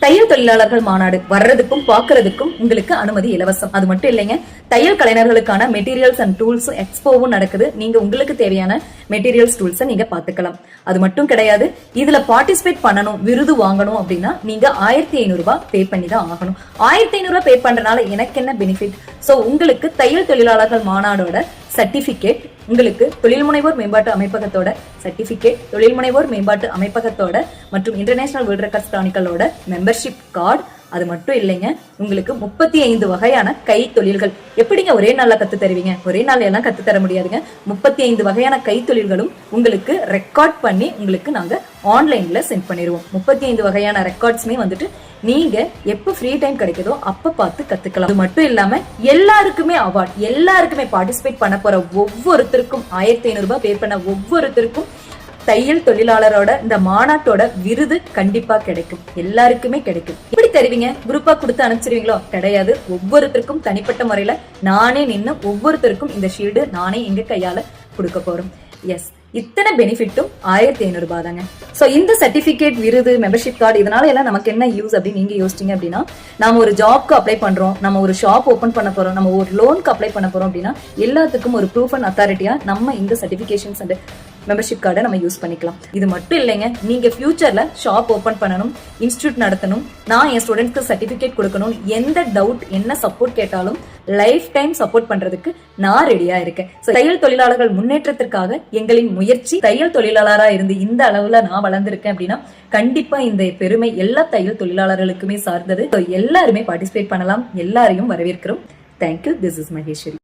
தையல் தொழிலாளர்கள் மாநாடு வர்றதுக்கும் பாக்குறதுக்கும் உங்களுக்கு அனுமதி இலவசம். அது மட்டும் இல்லைங்க, தையல் கலைஞர்களுக்கான மெட்டீரியல்ஸ் அண்ட் டூல்ஸ் எக்ஸ்போவும் நடக்குது. நீங்க உங்களுக்கு தேவையான மெட்டீரியல்ஸ் டூல்ஸ் நீங்க பாத்துக்கலாம். அது மட்டும் கிடையாது, இதுல பார்ட்டிசிபேட் பண்ணணும், விருது வாங்கணும் அப்படின்னா நீங்க 1500 ரூபாய் பே பண்ணி தான் ஆகணும். 1500 ரூபாய் பே பண்றதுனால எனக்கு என்ன பெனிஃபிட்? சோ உங்களுக்கு தையல் தொழிலாளர்கள் மாநாடோட சர்டிபிகேட், உங்களுக்கு தொழில் முனைவோர் மேம்பாட்டு அமைப்பகத்தோட சர்டிபிகேட், தொழில் முனைவோர் மேம்பாட்டு அமைப்பகத்தோட மற்றும் இன்டர்நேஷனல் வேர்ல்ட் ரெக்கார்ட்ஸ் கிரானிக்கலோட மெம்பர்ஷிப் கார்டு. அது மட்டும் இல்லைங்க, உங்களுக்கு 35 வகையான கை தொழில்கள். எப்படிங்க ஒரே நாள்ல கத்து தருவீங்க? ஒரே நாள் எல்லாம் கத்து தர முடியாதுங்க. 35 வகையான கை தொழில்களும் உங்களுக்கு ரெக்கார்ட் பண்ணி உங்களுக்கு நாங்க ஆன்லைன்ல சென்ட் பண்ணிடுவோம். 35 வகையான ரெக்கார்ட்ஸ்மே வந்துட்டு நீங்க எப்ப ஃப்ரீ டைம் கிடைக்குதோ அப்ப பார்த்து கத்துக்கலாம். அது மட்டும் இல்லாம எல்லாருக்குமே அவார்ட், எல்லாருக்குமே பார்ட்டிசிபேட் பண்ண போற ஒவ்வொருத்தருக்கும் 1500 ரூபாய் பே பண்ண ஒவ்வொருத்தருக்கும் தையல் தொழிலாளரோட இந்த மாநாட்டோட விருது கண்டிப்பா கிடைக்கும். எல்லாருக்குமே கிடைக்கும். எப்படி தருவீங்க? குரூப்பா கொடுத்து அனுப்பிச்சிருவீங்களோ? கிடையாது. ஒவ்வொருத்தருக்கும் தனிப்பட்ட முறையில நானே நின்று ஒவ்வொருத்தருக்கும் இந்த ஷீல்டு நானே எங்க கையால கொடுக்க போறோம். எஸ், இத்தனை பெனிஃபிட்டும் 1500 ரூபாய் தாங்க. சோ இந்த சர்டிபிகேட், விருது, மெம்பர்ஷிப் கார்டு இதனால எல்லாம் நமக்கு என்ன யூஸ் அப்படின்னு நீங்க யோசிச்சீங்க அப்படின்னா, நாம ஒரு ஜாப்க்கு அப்ளை பண்றோம், நம்ம ஒரு ஷாப் ஓபன் பண்ண போறோம், நம்ம ஒரு லோனுக்கு அப்ளை பண்ண போறோம் அப்படின்னா எல்லாத்துக்கும் ஒரு ப்ரூஃப் அண்ட் அத்தாரிட்டியா நம்ம இந்த சர்டிபிகேஷன்ஸ் அண்ட் மெம்பர்ஷிப் கார்டை நம்ம யூஸ் பண்ணிக்கலாம். இது மட்டும் இல்லைங்க, நீங்க ஃபியூச்சர்ல ஷாப் ஓபன் பண்ணணும், இன்ஸ்டிடியூட் நடத்தணும், நான் என் ஸ்டூடெண்ட்ஸ்க்கு சர்டிபிகேட் கொடுக்கணும், எந்த டவுட் என்ன சப்போர்ட் கேட்டாலும் லைஃப் டைம் சப்போர்ட் பண்றதுக்கு நான் ரெடியா இருக்கேன். தையல் தொழிலாளர்கள் முன்னேற்றத்திற்காக எங்களின் முயற்சி. தையல் தொழிலாளரா இருந்து இந்த அளவுல நான் வளர்ந்திருக்கேன் அப்படின்னா கண்டிப்பா இந்த பெருமை எல்லா தையல் தொழிலாளர்களுக்குமே சார்ந்தது. எல்லாருமே பார்ட்டிசிபேட் பண்ணலாம். எல்லாரையும் வரவேற்கிறோம். தேங்க்யூ. This is Maheswari.